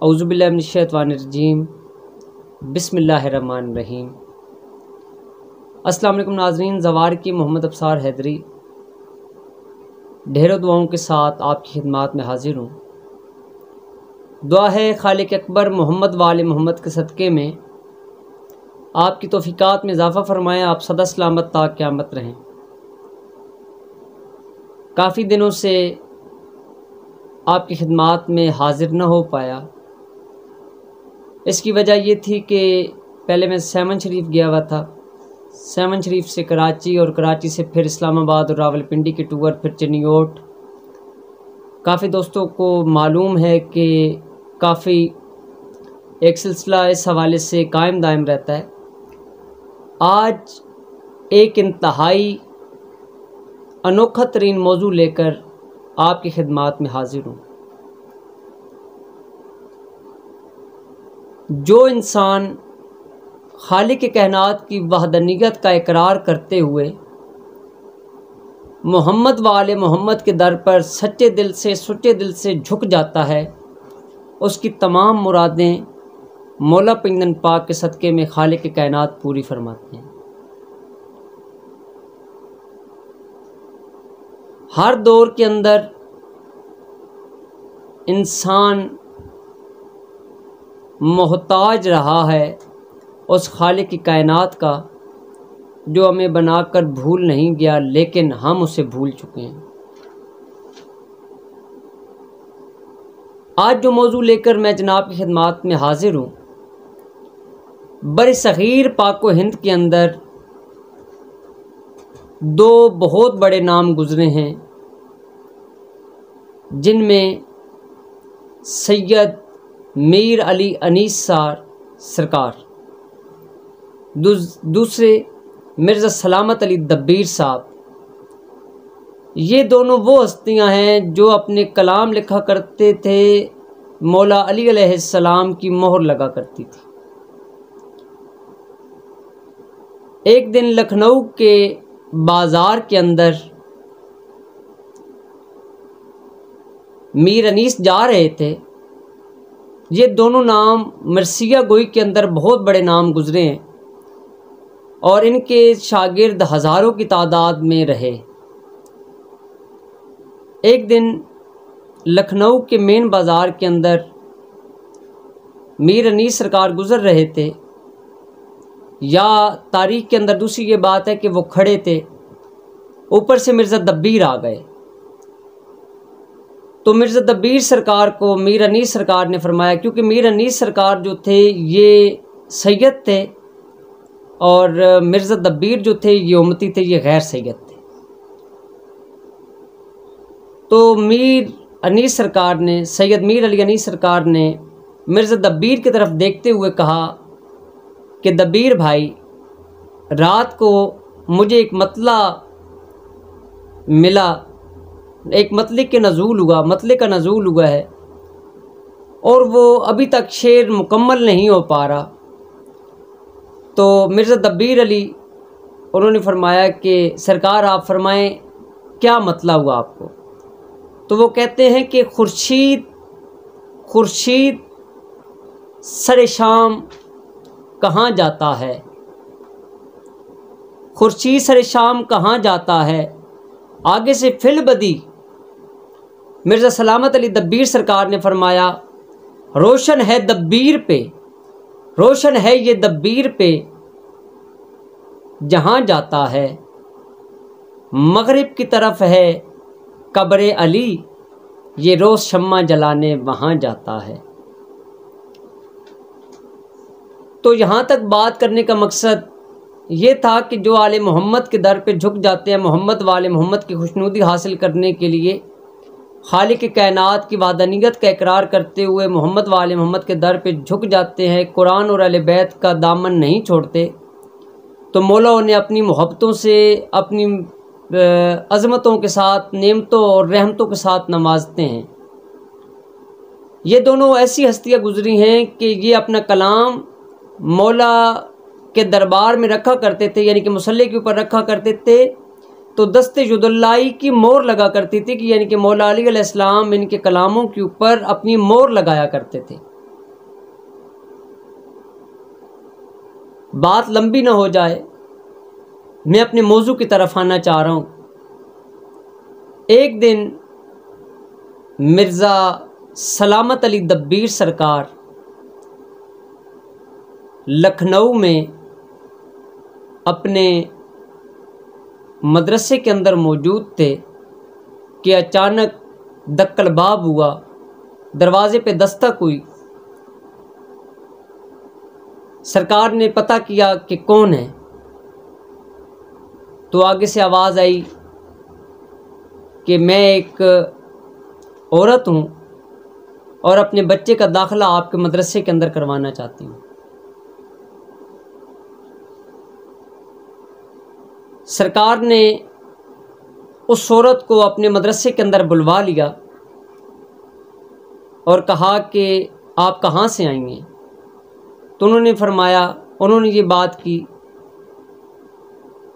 औज़ुबिल्लाहि मिनश्शैतानिर्रजीम बिस्मिल्लाहिर्रहमानिर्रहीम। अस्सलाम वालेकुम नाज़रीन, ज़वार की मोहम्मद अब्सार हैदरी ढेरों दुआओं के साथ आपकी खिदमत में हाजिर हूँ। दुआ है खालिक अकबर मोहम्मद वाले मोहम्मद के सदक़े में आपकी तौफ़ीक़ात में इजाफ़ा फ़रमाएँ, आप सदा सलामत ता क़यामत रहें। काफ़ी दिनों से आपकी खिदमत में हाजिर न हो पाया। इसकी वजह ये थी कि पहले मैं सेमन शरीफ गया हुआ था, सेमन शरीफ से कराची और कराची से फिर इस्लामाबाद और रावलपिंडी के टूर, फिर चिन्योट। काफ़ी दोस्तों को मालूम है कि काफ़ी एक सिलसिला इस हवाले से कायम दायम रहता है। आज एक इंतहाई अनोखा तरीन मौजू लेकर आपकी खिदमत में हाजिर हूँ। जो इंसान खालिक कायनात की वहदानियत का इकरार करते हुए मोहम्मद वाले मोहम्मद के दर पर सच्चे दिल से सुच्चे दिल से झुक जाता है, उसकी तमाम मुरादें मौला पिंगन पाक के सदक़े में खालिक कायनात पूरी फरमाते हैं। हर दौर के अंदर इंसान मोहताज रहा है उस खालिक की कायनात का जो हमें बनाकर भूल नहीं गया, लेकिन हम उसे भूल चुके हैं। आज जो मौजू लेकर मैं जनाब की खिदमत में हाजिर हूँ, बरसग़ीर पाक व हिंद के अंदर दो बहुत बड़े नाम गुज़रे हैं, जिनमें सैयद मीर अली अनीस सरकार, दूसरे मिर्ज़ा सलामत अली दब्बीर साहब। ये दोनों वो हस्तियां हैं जो अपने कलाम लिखा करते थे, मौला अली अलैहिस्सलाम की मोहर लगा करती थी। एक दिन लखनऊ के बाज़ार के अंदर मीर अनीस जा रहे थे। ये दोनों नाम मरसिया गोई के अंदर बहुत बड़े नाम गुज़रे हैं और इनके शागिर्द हज़ारों की तादाद में रहे। एक दिन लखनऊ के मेन बाज़ार के अंदर मीर अनीस सरकार गुज़र रहे थे, या तारीख़ के अंदर दूसरी ये बात है कि वो खड़े थे, ऊपर से मिर्ज़ा दब्बीर आ गए। तो मिर्ज़ा दब्बीर सरकार को मीर अनीस सरकार ने फरमाया, क्योंकि मीर अनीस सरकार जो थे ये सैयद थे और मिर्ज़ा दब्बीर जो थे ये उम्मती थे, ये गैर सैयद थे। तो मीर अनीस सरकार ने, सैयद मीर अली अनीस सरकार ने मिर्ज़ा दब्बीर की तरफ देखते हुए कहा कि दब्बीर भाई, रात को मुझे एक मतला मिला, एक मतले का नज़ूल हुआ है और वो अभी तक शेर मुकम्मल नहीं हो पा रहा। तो मिर्ज़ा दब्बीर अली उन्होंने फरमाया कि सरकार आप फरमाएं क्या मतला हुआ आपको। तो वो कहते हैं कि खुर्शीद सरे शाम कहाँ जाता है, खुर्शीद सरे शाम कहाँ जाता है। आगे से फिल बदी मिर्ज़ा सलामत अली दब्बीर सरकार ने फरमाया, रोशन है दब्बीर पे, रोशन है ये दब्बीर पे जहाँ जाता है। मगरिब की तरफ है कब्र अली, ये रोज़ शम्मा जलाने वहाँ जाता है। तो यहाँ तक बात करने का मकसद ये था कि जो आले मोहम्मद के दर पे झुक जाते हैं, मोहम्मद वाले मोहम्मद की खुशनुदी हासिल करने के लिए, खालिक कायनात की वहदानियत का इकरार करते हुए मोहम्मद वाले मोहम्मद के दर पे झुक जाते हैं, कुरान और अहले बैत का दामन नहीं छोड़ते, तो मौला उन्हें अपनी मोहब्बतों से, अपनी अज़मतों के साथ, नेमतों और रहमतों के साथ नवाजते हैं। ये दोनों ऐसी हस्तियाँ गुजरी हैं कि ये अपना कलाम मौला के दरबार में रखा करते थे, यानी कि मुसल्ले के ऊपर रखा करते थे, तो दस्ते युदुल्लाई की मोहर लगा करती थी कि यानी कि मौला अली अलैहिस्सलाम इनके कलामों के ऊपर अपनी मोहर लगाया करते थे। बात लंबी ना हो जाए, मैं अपने मौजू की तरफ आना चाह रहा हूँ। एक दिन मिर्ज़ा सलामत अली दब्बीर सरकार लखनऊ में अपने मदरसे के अंदर मौजूद थे कि अचानक दक्कलबाब हुआ, दरवाज़े पे दस्तक हुई। सरकार ने पता किया कि कौन है, तो आगे से आवाज़ आई कि मैं एक औरत हूँ और अपने बच्चे का दाखिला आपके मदरसे के अंदर करवाना चाहती हूँ। सरकार ने उस औरत को अपने मदरसे के अंदर बुलवा लिया और कहा कि आप कहाँ से आई हैं। तो उन्होंने फरमाया, उन्होंने ये बात की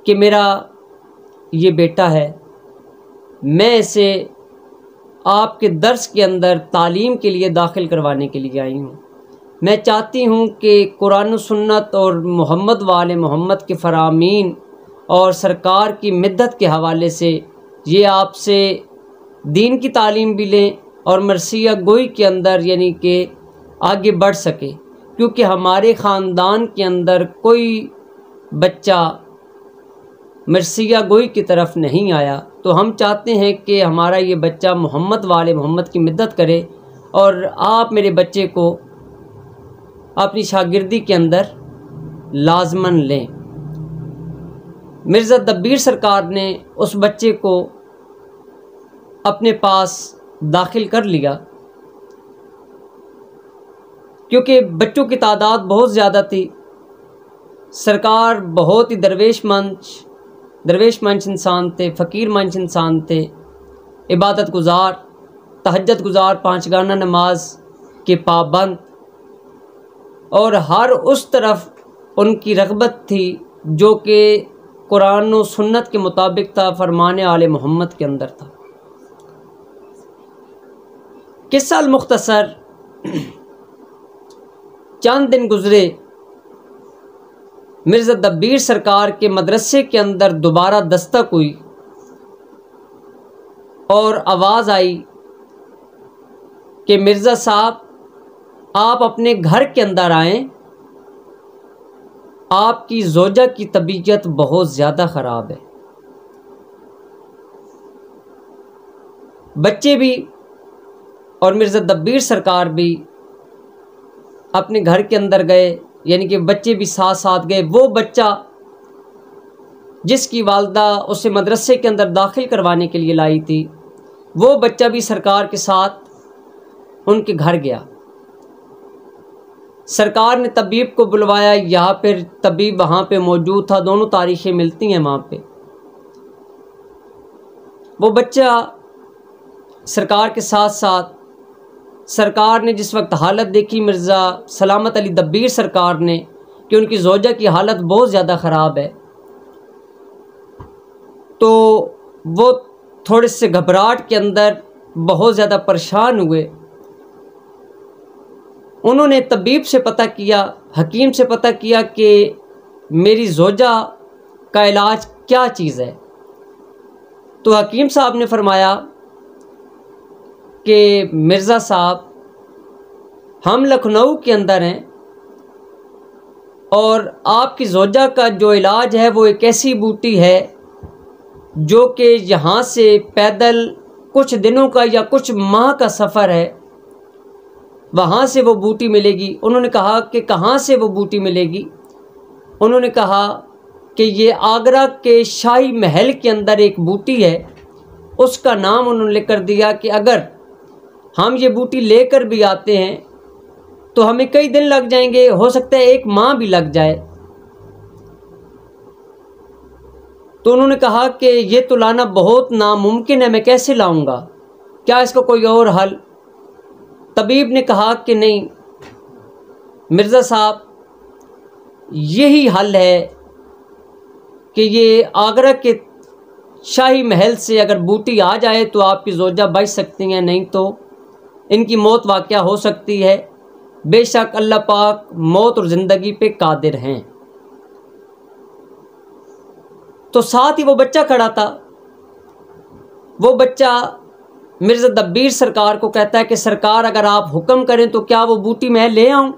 कि मेरा ये बेटा है, मैं इसे आपके दर्स के अंदर तालीम के लिए दाखिल करवाने के लिए आई हूँ। मैं चाहती हूँ कि कुरान व सुन्नत और मोहम्मद वाले मोहम्मद के फरामीन और सरकार की मिद्दत के हवाले से ये आपसे दीन की तालीम भी लें और मरसिया गोई के अंदर यानी कि आगे बढ़ सके, क्योंकि हमारे ख़ानदान के अंदर कोई बच्चा मरसिया गोई की तरफ नहीं आया। तो हम चाहते हैं कि हमारा ये बच्चा मोहम्मद वाले मोहम्मद की मिद्दत करे और आप मेरे बच्चे को अपनी शागिर्दी के अंदर लाजमन लें। मिर्ज़ा दब्बीर सरकार ने उस बच्चे को अपने पास दाखिल कर लिया, क्योंकि बच्चों की तादाद बहुत ज़्यादा थी। सरकार बहुत ही दरवेश मंच इंसान थे, फ़कीर मंच इंसान थे, इबादत गुज़ार, तहज्जुद गुज़ार, 5 गाना नमाज के पाबंद, और हर उस तरफ उनकी रग़बत थी जो कि कुरान और सुन्नत के मुताबिक था, फरमाने आले मोहम्मद के अंदर था। किस्सा मुख्तसर, चंद दिन गुज़रे, मिर्ज़ा दब्बीर सरकार के मदरसे के अंदर दोबारा दस्तक हुई और आवाज़ आई कि मिर्ज़ा साहब आप अपने घर के अंदर आएँ, आपकी ज़ौजा की तबीयत बहुत ज़्यादा ख़राब है। बच्चे भी और मिर्ज़ा दब्बीर सरकार भी अपने घर के अंदर गए, यानी कि बच्चे भी साथ साथ गए। वो बच्चा जिसकी वालदा उसे मदरसे के अंदर दाखिल करवाने के लिए लाई थी, वो बच्चा भी सरकार के साथ उनके घर गया। सरकार ने तबीब को बुलवाया, यहाँ पर तबीब वहाँ पे मौजूद था, दोनों तारीखें मिलती हैं वहाँ पे। वो बच्चा सरकार के साथ साथ, सरकार ने जिस वक्त हालत देखी मिर्ज़ा सलामत अली दब्बीर सरकार ने कि उनकी ज़ौजा की हालत बहुत ज़्यादा ख़राब है, तो वो थोड़े से घबराहट के अंदर बहुत ज़्यादा परेशान हुए। उन्होंने तबीब से पता किया, हकीम से पता किया कि मेरी ज़ौजा का इलाज क्या चीज़ है। तो हकीम साहब ने फरमाया कि मिर्ज़ा साहब, हम लखनऊ के अंदर हैं और आपकी ज़ौजा का जो इलाज है वो एक ऐसी बूटी है जो कि यहाँ से पैदल कुछ दिनों का या कुछ माह का सफ़र है, वहाँ से वो बूटी मिलेगी। उन्होंने कहा कि कहाँ से वो बूटी मिलेगी। उन्होंने कहा कि ये आगरा के शाही महल के अंदर एक बूटी है, उसका नाम उन्होंने लेकर दिया कि अगर हम ये बूटी लेकर भी आते हैं तो हमें कई दिन लग जाएंगे, हो सकता है 1 माह भी लग जाए। तो उन्होंने कहा कि ये तो लाना बहुत नामुमकिन है, मैं कैसे लाऊंगा, क्या इसका कोई और हल। तबीब ने कहा कि नहीं मिर्ज़ा साहब, यही हल है कि ये आगरा के शाही महल से अगर बूटी आ जाए तो आपकी ज़ौजा बच सकती हैं, नहीं तो इनकी मौत वाक़या हो सकती है। बेशक अल्लाह पाक मौत और ज़िंदगी पे कादिर हैं। तो साथ ही वो बच्चा खड़ा था। वो बच्चा मिर्ज़ा दब्बीर सरकार को कहता है कि सरकार अगर आप हुक्म करें तो क्या वो बूटी मैं ले आऊं।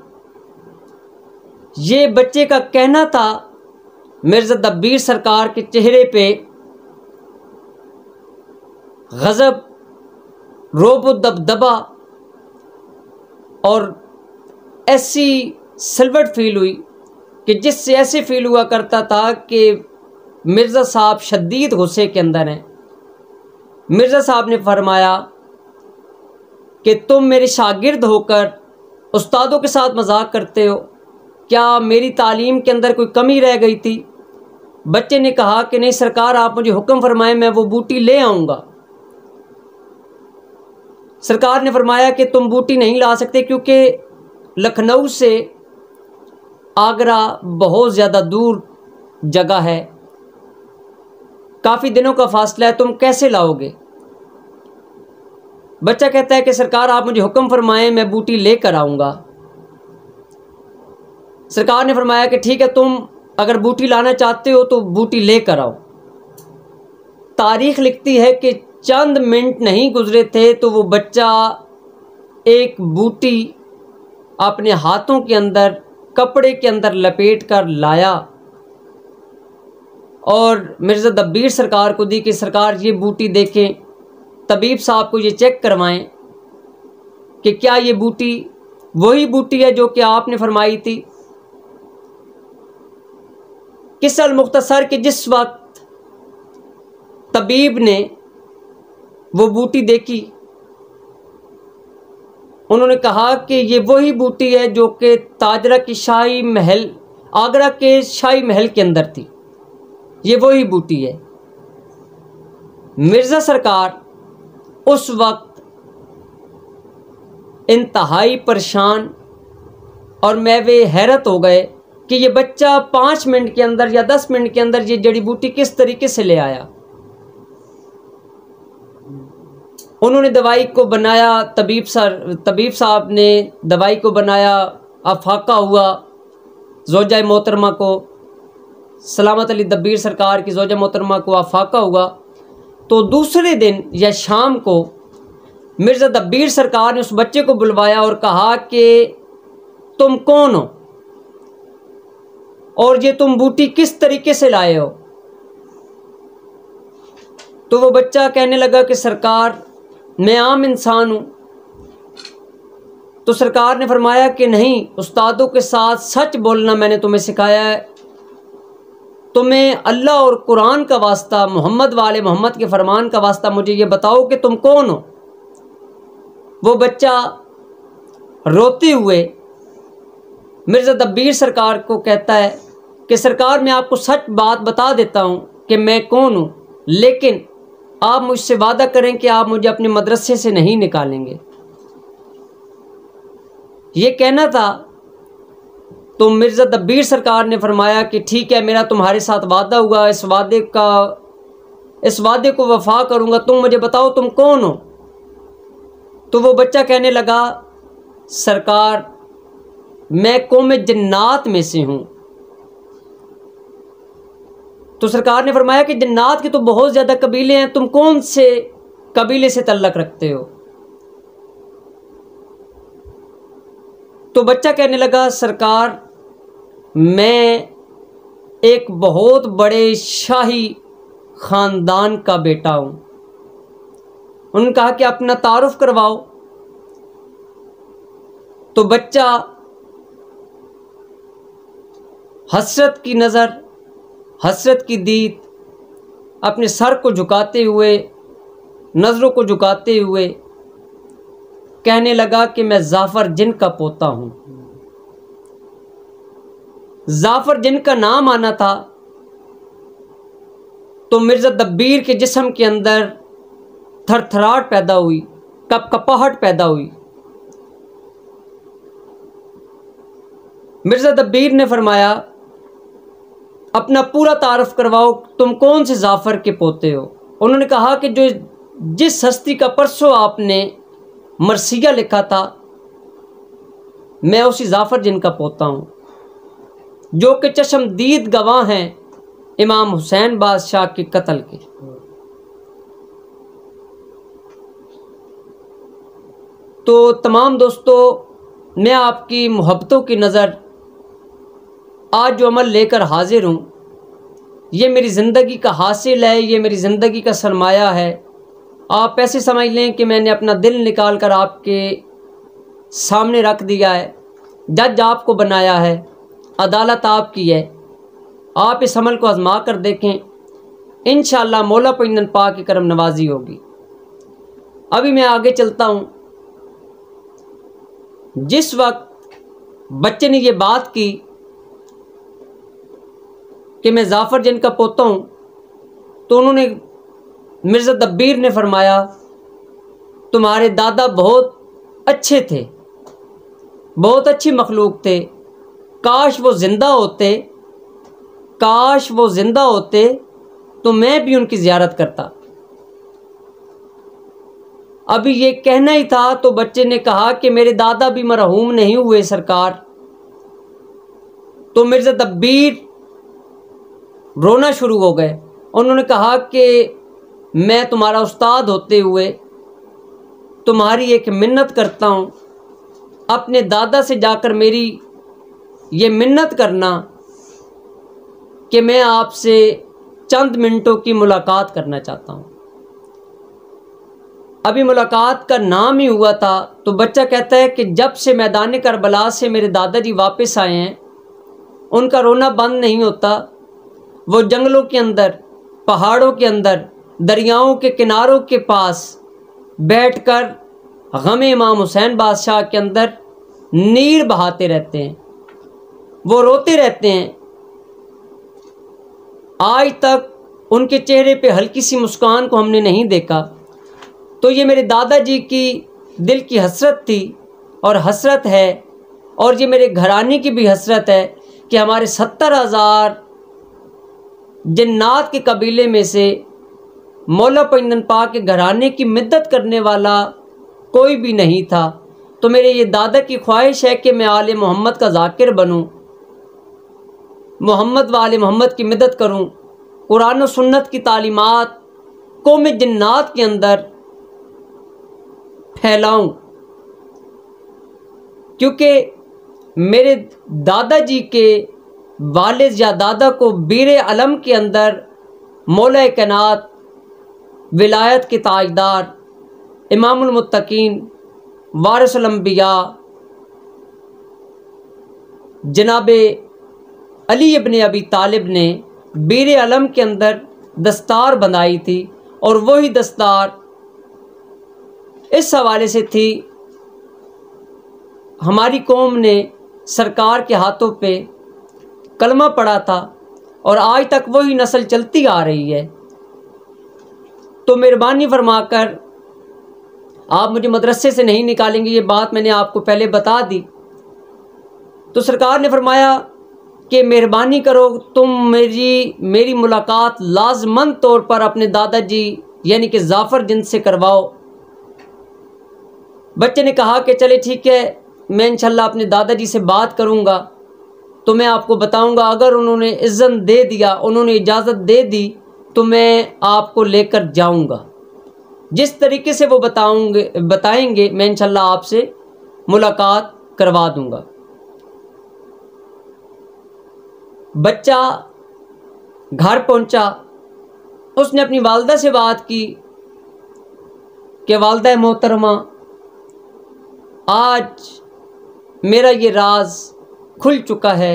ये बच्चे का कहना था। मिर्ज़ा दब्बीर सरकार के चेहरे पे गज़ब, रोब दबदबा और ऐसी सिलवट फील हुई कि जिससे ऐसे फील हुआ करता था कि मिर्ज़ा साहब शदीद गुस्से के अंदर हैं। मिर्ज़ा साहब ने फरमाया कि तुम मेरे शागिर्द होकर उस्तादों के साथ मजाक करते हो, क्या मेरी तालीम के अंदर कोई कमी रह गई थी। बच्चे ने कहा कि नहीं सरकार, आप मुझे हुक्म फरमाएं, मैं वो बूटी ले आऊँगा। सरकार ने फरमाया कि तुम बूटी नहीं ला सकते क्योंकि लखनऊ से आगरा बहुत ज़्यादा दूर जगह है, काफ़ी दिनों का फासला है, तुम कैसे लाओगे। बच्चा कहता है कि सरकार आप मुझे हुक्म फरमाएं, मैं बूटी लेकर आऊँगा। सरकार ने फरमाया कि ठीक है, तुम अगर बूटी लाना चाहते हो तो बूटी लेकर आओ। तारीख़ लिखती है कि चंद मिनट नहीं गुजरे थे तो वो बच्चा एक बूटी अपने हाथों के अंदर कपड़े के अंदर लपेट कर लाया और मिर्ज़ा दब्बीर सरकार को दी कि सरकार ये बूटी देखें, तबीब साहब को ये चेक करवाएं कि क्या ये बूटी वही बूटी है जो कि आपने फरमाई थी। किस्सा मुख्तसर कि जिस वक्त तबीब ने वो बूटी देखी, उन्होंने कहा कि ये वही बूटी है जो कि ताजरा की शाही महल, आगरा के शाही महल के अंदर थी, ये वही बूटी है। मिर्ज़ा सरकार उस वक्त इंतहाई परेशान और मैं वे हैरत हो गए कि ये बच्चा 5 मिनट के अंदर या 10 मिनट के अंदर ये जड़ी बूटी किस तरीके से ले आया। उन्होंने दवाई को बनाया, तबीब साहब ने दवाई को बनाया, अफाका हुआ ज़ौजा मोहतरमा को, सलामत अली दब्बीर सरकार की ज़ौजा मोहतरमा को अफाका हुआ। तो दूसरे दिन या शाम को मिर्ज़ा दब्बीर सरकार ने उस बच्चे को बुलवाया और कहा कि तुम कौन हो और ये तुम बूटी किस तरीके से लाए हो। तो वो बच्चा कहने लगा कि सरकार मैं आम इंसान हूँ। तो सरकार ने फरमाया कि नहीं, उस्तादों के साथ सच बोलना मैंने तुम्हें सिखाया है, तुम्हें अल्लाह और कुरान का वास्ता, मोहम्मद वाले मोहम्मद के फरमान का वास्ता मुझे ये बताओ कि तुम कौन हो। वो बच्चा रोते हुए मिर्ज़ा दब्बीर सरकार को कहता है कि सरकार मैं आपको सच बात बता देता हूँ कि मैं कौन हूँ, लेकिन आप मुझसे वादा करें कि आप मुझे अपने मदरसे से नहीं निकालेंगे। ये कहना था। तो मिर्ज़ा दब्बीर सरकार ने फरमाया कि ठीक है, मेरा तुम्हारे साथ वादा हुआ, इस वादे को वफा करूँगा, तुम मुझे बताओ तुम कौन हो। तो वो बच्चा कहने लगा सरकार मैं कौम जन्नात में से हूँ। तो सरकार ने फरमाया कि जन्नात के तो बहुत ज़्यादा कबीले हैं, तुम कौन से कबीले से तल्लक रखते हो। तो बच्चा कहने लगा सरकार मैं एक बहुत बड़े शाही ख़ानदान का बेटा हूँ। उन्होंने कहा कि अपना तारुफ करवाओ। तो बच्चा हसरत की नज़र, हसरत की दीद अपने सर को झुकाते हुए, नज़रों को झुकाते हुए कहने लगा कि मैं जाफ़र जिन का पोता हूँ। जाफ़र जिन का नाम आना था तो मिर्ज़ा दब्बीर के जिस्म के अंदर थरथराहट पैदा हुई, कपकपाहट पैदा हुई। मिर्ज़ा दब्बीर ने फरमाया अपना पूरा तारुफ करवाओ, तुम कौन से जाफ़र के पोते हो। उन्होंने कहा कि जो जिस हस्ती का परसों आपने मरसिया लिखा था मैं उसी जाफ़र जिन का पोता हूँ, जो कि चश्मदीद गवाह हैं इमाम हुसैन बादशाह के कत्ल के। तो तमाम दोस्तों, मैं आपकी मोहब्बतों की नज़र आज जो अमल लेकर हाजिर हूँ, ये मेरी ज़िंदगी का हासिल है, ये मेरी ज़िंदगी का सरमाया है। आप ऐसे समझ लें कि मैंने अपना दिल निकाल कर आपके सामने रख दिया है। जज आपको बनाया है, अदालत आपकी है। आप इस अमल को आजमा कर देखें, इंशाअल्लाह मौला पैंदन पाक की करम नवाजी होगी। अभी मैं आगे चलता हूँ। जिस वक्त बच्चे ने ये बात की कि मैं जाफ़र जिनका पोता हूँ, तो उन्होंने, मिर्ज़ा दब्बीर ने फरमाया, तुम्हारे दादा बहुत अच्छे थे, बहुत अच्छी मखलूक थे, काश वो ज़िंदा होते, काश वो ज़िंदा होते तो मैं भी उनकी ज़ियारत करता। अभी ये कहना ही था तो बच्चे ने कहा कि मेरे दादा भी मरहूम नहीं हुए सरकार। तो मिर्ज़ा दब्बीर रोना शुरू हो गए। उन्होंने कहा कि मैं तुम्हारा उस्ताद होते हुए तुम्हारी एक मिन्नत करता हूँ, अपने दादा से जाकर मेरी ये मिन्नत करना कि मैं आपसे चंद मिनटों की मुलाकात करना चाहता हूँ। अभी मुलाकात का नाम ही हुआ था तो बच्चा कहता है कि जब से मैदान करबला से मेरे दादाजी वापस आए हैं, उनका रोना बंद नहीं होता। वो जंगलों के अंदर, पहाड़ों के अंदर, दरियाओं के किनारों के पास बैठकर गम इमाम हुसैन बादशाह के अंदर नीर बहाते रहते हैं, वो रोते रहते हैं। आज तक उनके चेहरे पे हल्की सी मुस्कान को हमने नहीं देखा। तो ये मेरे दादाजी की दिल की हसरत थी और हसरत है, और ये मेरे घराने की भी हसरत है कि हमारे 70,000 जन्नात के कबीले में से मौला पैंदन पाक के घराने की मदद करने वाला कोई भी नहीं था। तो मेरे ये दादा की ख्वाहिश है कि मैं आले मोहम्मद का जाकिर बनूं, मोहम्मद वाले मोहम्मद की मदद करूं, कुरान और सुन्नत की तालीमात को मैं जन्नात के अंदर फैलाऊं। क्योंकि मेरे दादाजी के वालिद या दादा को बीर अलम के अंदर मौला कायनात, विलायत के ताजदार, इमामुल मुत्तकीन, वारिसुल अंबिया जनाबे अली इब्ने अबी तालिब ने बीर अलम के अंदर दस्तार बंधाई थी, और वही दस्तार इस हवाले से थी, हमारी कौम ने सरकार के हाथों पे कलमा पढ़ा था और आज तक वही नस्ल चलती आ रही है। तो मेहरबानी फरमाकर आप मुझे मदरसे से नहीं निकालेंगे, ये बात मैंने आपको पहले बता दी। तो सरकार ने फरमाया कि मेहरबानी करो, तुम मेरी मुलाकात लाजमन तौर पर अपने दादाजी यानी कि जाफ़र जिन से करवाओ। बच्चे ने कहा कि चले ठीक है, मैं इंशाल्लाह अपने दादाजी से बात करूंगा तो मैं आपको बताऊंगा। अगर उन्होंने इज़्ज़त दे दिया, उन्होंने इजाज़त दे दी तो मैं आपको लेकर जाऊंगा। जिस तरीके से वो बताएंगे मैं इंशाल्लाह आपसे मुलाकात करवा दूंगा। बच्चा घर पहुंचा, उसने अपनी वालदा से बात की कि वालदा मोहतरमा, आज मेरा ये राज खुल चुका है।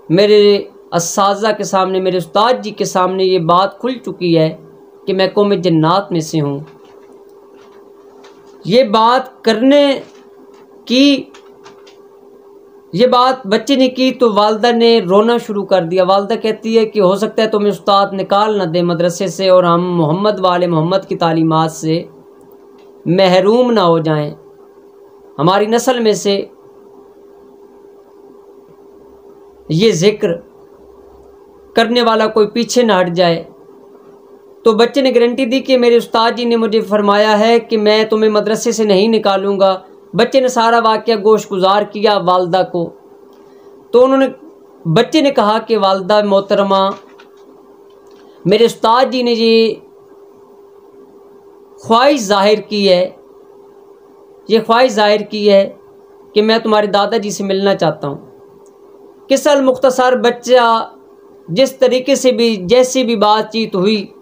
मेरे अस्साज़ा के सामने, मेरे उस्ताद जी के सामने ये बात खुल चुकी है कि मैं कौम जन्नात में से हूँ। ये बात करने की, ये बात बच्चे ने की तो वालदा ने रोना शुरू कर दिया। वालदा कहती है कि हो सकता है तुम्हें उस्ताद निकाल ना दे मदरसे से और हम मोहम्मद वाले मोहम्मद की तालीमात से महरूम ना हो जाएं, हमारी नस्ल में से ये जिक्र करने वाला कोई पीछे ना हट जाए। तो बच्चे ने गारंटी दी कि मेरे उस्ताद जी ने मुझे फरमाया है कि मैं तुम्हें मदरसे से नहीं निकालूंगा। बच्चे ने सारा वाक़या गोश गुजार किया वालदा को। तो बच्चे ने कहा कि वालदा मोहतरमा, मेरे उस्ताद जी ने ये ख्वाहिश ज़ाहिर की है कि मैं तुम्हारे दादाजी से मिलना चाहता हूँ। किसल मुख्तसर बच्चा जिस तरीके से भी जैसी भी बातचीत हुई,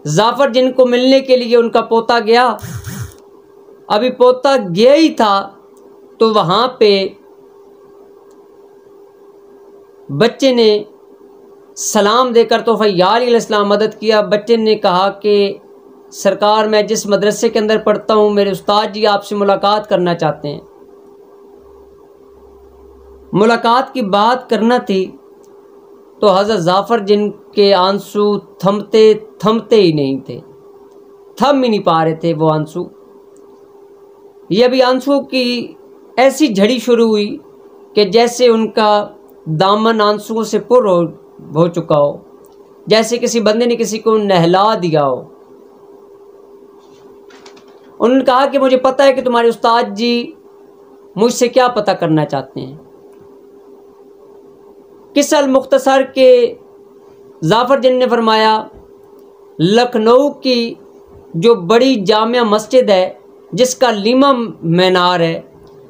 जाफ़र जिनको मिलने के लिए उनका पोता गया। अभी पोता गया ही था तो वहाँ पे बच्चे ने सलाम देकर तो फ़ैयाल अलैहिस्सलाम मदद किया। बच्चे ने कहा कि सरकार, मैं जिस मदरसे के अंदर पढ़ता हूँ, मेरे उस्ताद जी आपसे मुलाकात करना चाहते हैं। मुलाकात की बात करना थी तो हज़रत जाफ़र जिनके आंसू थमते ही नहीं थे, थम ही नहीं पा रहे थे वो आंसू। ये अभी आंसुओं की ऐसी झड़ी शुरू हुई कि जैसे उनका दामन आंसुओं से पुर हो चुका हो, जैसे किसी बंदे ने किसी को नहला दिया हो। उन्होंने कहा कि मुझे पता है कि तुम्हारे उस्ताद जी मुझसे क्या पता करना चाहते हैं। किसल मुख्तसर के जाफ़र जिन ने फरमाया, लखनऊ की जो बड़ी जामिया मस्जिद है जिसका लीमा मीनार है,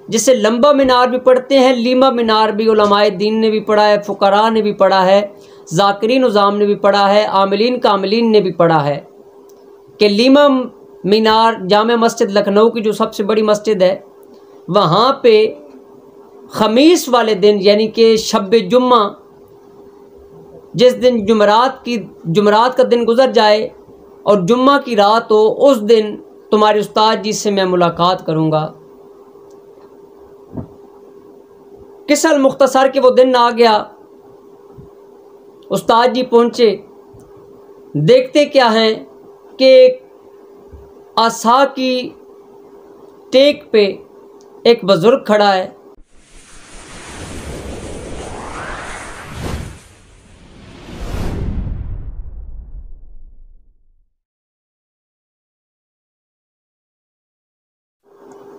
जिसे लंबा मीनार भी पढ़ते हैं, लीमा मीनार भी उलमाए दीन ने भी पढ़ा है, फ़ुक़रा ने भी पढ़ा है, ज़ाकिरीन उज़ाम ने भी पढ़ा है, आमिलीन कामिलीन ने भी पढ़ा है कि लीमा मीनार जामिया मस्जिद लखनऊ की जो सबसे बड़ी मस्जिद है, वहाँ पे ख़मीस वाले दिन यानी कि शब जुम्मा, जिस दिन जुमरात का दिन गुज़र जाए और जुम्मा की रात हो, उस दिन तुम्हारे उस्ताद जी से मैं मुलाकात करूँगा। किसल मुख्तसर के वो दिन आ गया। उस्ताद जी पहुँचे। देखते क्या हैं कि आसा की टेक पे एक बुज़ुर्ग खड़ा है।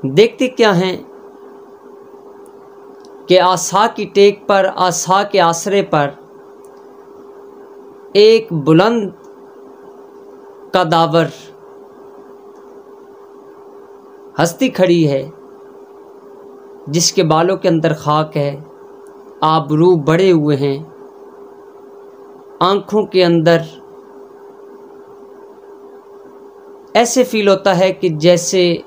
देखते क्या हैं कि आसा की टेक पर, आसा के आसरे पर एक बुलंद कदावर हस्ती खड़ी है जिसके बालों के अंदर खाक है, आबरू बढ़े हुए हैं, आँखों के अंदर ऐसे फील होता है कि जैसे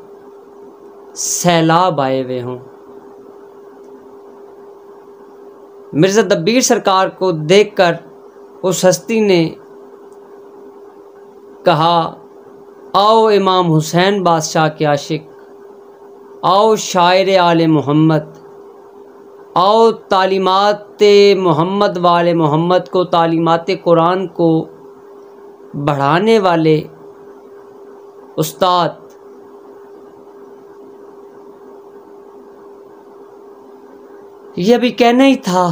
सैलाब आए हुए हों। मिर्ज़ा दब्बीर सरकार को देखकर उस हस्ती ने कहा, आओ इमाम हुसैन बादशाह के आशिक, आओ शायर आले मोहम्मद, आओ तालीमात मोहम्मद वाले मोहम्मद को, तालीमात कुरान को बढ़ाने वाले उस्ताद। यह भी कहना ही था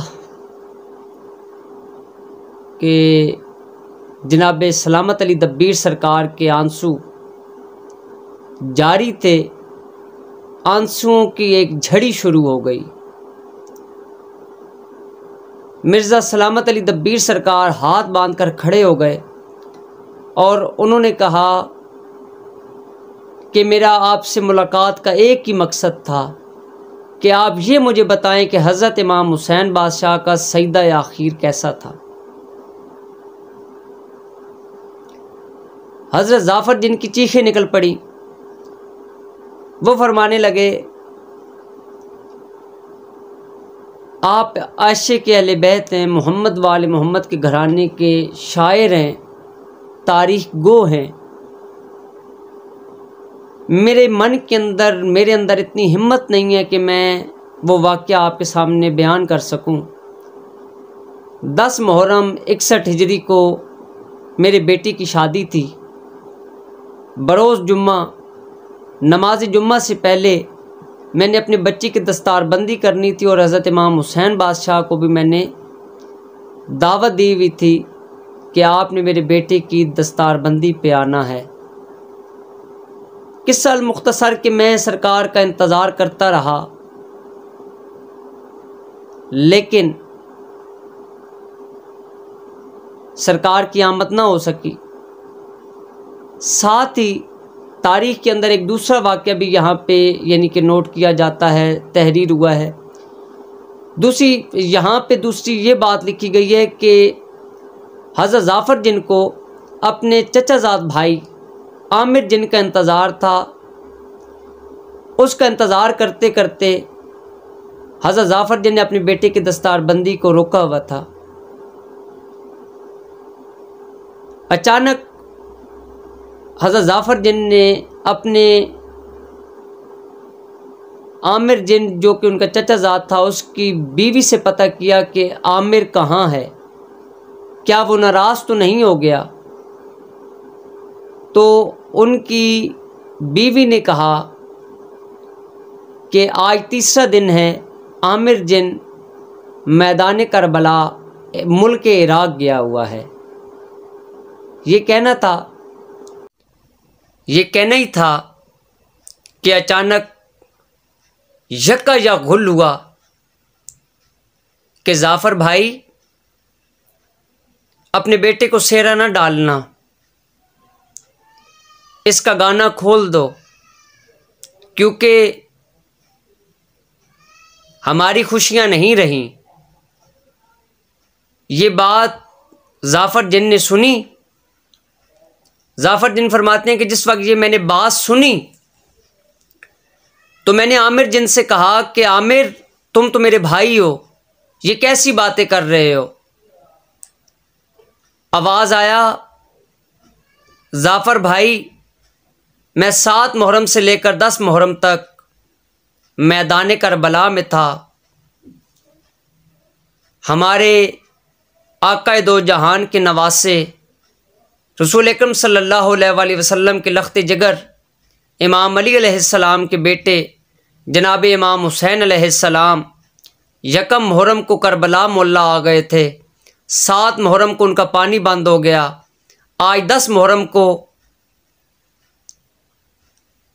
कि जनाब सलामत अली दब्बीर सरकार के आंसू जारी थे। आंसुओं की एक झड़ी शुरू हो गई। मिर्ज़ा सलामत अली दब्बीर सरकार हाथ बांधकर खड़े हो गए और उन्होंने कहा कि मेरा आपसे मुलाकात का एक ही मकसद था कि आप ये मुझे बताएं कि हज़रत इमाम हुसैन बादशाह का सजदा आखिर कैसा था। हज़रत जाफ़र जिनकी चीखें निकल पड़ी, वो फरमाने लगे, आप आशिक़ अहले बैत हैं, मोहम्मद वाले मोहम्मद के घराने के शायर हैं, तारीख़ गो हैं। मेरे मन के अंदर, मेरे अंदर इतनी हिम्मत नहीं है कि मैं वो वाक़या आपके सामने बयान कर सकूं। 10 मुहर्रम 61 हिजरी को मेरे बेटी की शादी थी। बरोज़ जुम्मा, नमाज जुम्मा से पहले मैंने अपने बच्ची की दस्तारबंदी करनी थी और हज़रत इमाम हुसैन बादशाह को भी मैंने दावत दी हुई थी कि आपने मेरे बेटे की दस्तारबंदी पे आना है। किस्सा अल मुख्तसर कि मैं सरकार का इंतज़ार करता रहा, लेकिन सरकार की आमद ना हो सकी। साथ ही तारीख़ के अंदर एक दूसरा वाक़या भी यहाँ पे यानी कि नोट किया जाता है, तहरीर हुआ है। दूसरी ये बात लिखी गई है कि हज़रत जाफ़र जिनको अपने चचाज़ाद भाई आमिर जिनका इंतज़ार था, उसका इंतज़ार करते करते हज़रत जाफ़र जिन ने अपने बेटे की दस्तारबंदी को रोका हुआ था। अचानक हज़रत जाफ़र जिन ने अपने आमिर जिन जो कि उनका चचाज़ाद था उसकी बीवी से पता किया कि आमिर कहाँ है, क्या वो नाराज़ तो नहीं हो गया। तो उनकी बीवी ने कहा कि आज तीसरा दिन है, आमिर जिन मैदान करबला मुल्क इराक़ गया हुआ है। ये कहना ही था कि अचानक यक्का या गुल हुआ कि जाफ़र भाई अपने बेटे को सेहरा ना डालना, इसका गाना खोल दो, क्योंकि हमारी खुशियां नहीं रहीं। ये बात जाफ़र जिन ने सुनी। जाफ़र जिन फरमाते हैं कि जिस वक्त ये मैंने बात सुनी तो मैंने आमिर जिन से कहा कि आमिर तुम तो मेरे भाई हो, ये कैसी बातें कर रहे हो। आवाज़ आया, जाफ़र भाई मैं 7 मुहर्रम से लेकर 10 मुहर्रम तक मैदान करबला में था। हमारे आक़ाए दो जहान के नवासे रसूल अकरम सल्लल्लाहु अलैहि वसल्लम के लख्त जिगर इमाम अली अलैहिस्सलाम के बेटे जनाब इमाम हुसैन अलैहिस्सलाम यकम मुहर्रम को करबला मोहल्ला आ गए थे। 7 मुहर्रम को उनका पानी बंद हो गया। आज 10 मुहर्रम को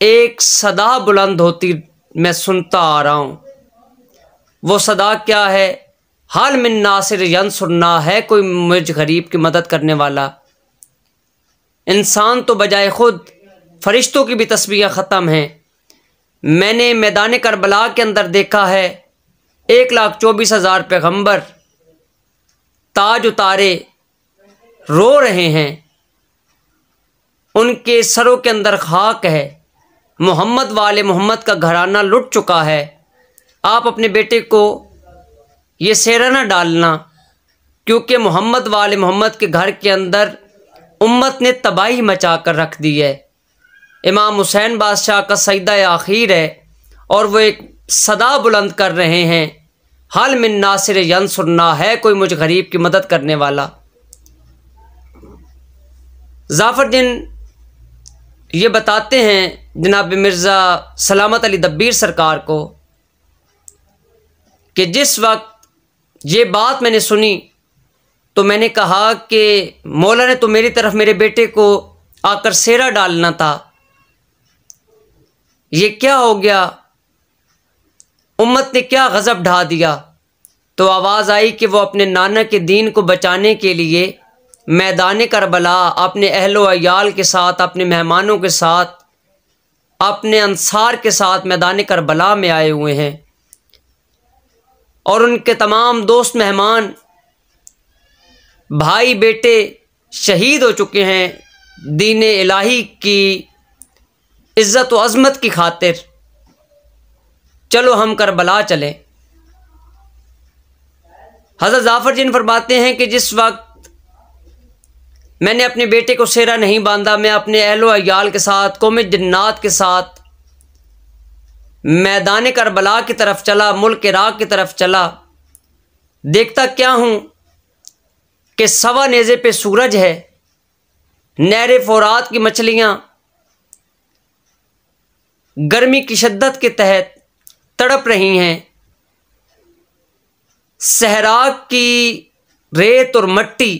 एक सदा बुलंद होती मैं सुनता आ रहा हूँ। वो सदा क्या है? हाल मिन नासिर यंसुरना, है कोई मुझ गरीब की मदद करने वाला। इंसान तो बजाय खुद फरिश्तों की भी तस्बीहें ख़त्म हैं। मैंने मैदान करबला के अंदर देखा है 1,24,000 पैगंबर ताज उतारे रो रहे हैं, उनके सरों के अंदर खाक है। मोहम्मद वाले मोहम्मद का घराना लुट चुका है। आप अपने बेटे को ये सेहरा ना डालना, क्योंकि मोहम्मद वाले मोहम्मद के घर के अंदर उम्मत ने तबाही मचा कर रख दी है। इमाम हुसैन बादशाह का सजदा आखिर है और वो एक सदा बुलंद कर रहे हैं, हाल मिन नासिर यंसुरना, है कोई मुझ गरीब की मदद करने वाला। जाफ़र जिन ये बताते हैं जनाब मिर्ज़ा सलामत अली दब्बीर सरकार को कि जिस वक्त ये बात मैंने सुनी तो मैंने कहा कि मौला ने तो मेरी तरफ मेरे बेटे को आकर सेहरा डालना था, ये क्या हो गया? उम्मत ने क्या गज़ब ढा दिया? तो आवाज़ आई कि वो अपने नाना के दीन को बचाने के लिए मैदान करबला अपने अहलो अयाल के साथ, अपने मेहमानों के साथ, अपने अंसार के साथ मैदान करबला में आए हुए हैं और उनके तमाम दोस्त मेहमान भाई बेटे शहीद हो चुके हैं दीन इलाही की इज़्ज़त व अज़मत की खातिर। चलो हम करबला चलें। हज़रत जाफ़र जिन फरमाते हैं कि जिस वक्त मैंने अपने बेटे को सेहरा नहीं बांधा, मैं अपने अहलो अयाल के साथ, कौम जन्नात के साथ मैदान करबला की तरफ चला, मुल्क इराक़ की तरफ चला। देखता क्या हूँ कि सवा नेज़े पे सूरज है, नहर फ़ुरात की मछलियाँ गर्मी की शिद्दत के तहत तड़प रही हैं। सहरा की रेत और मट्टी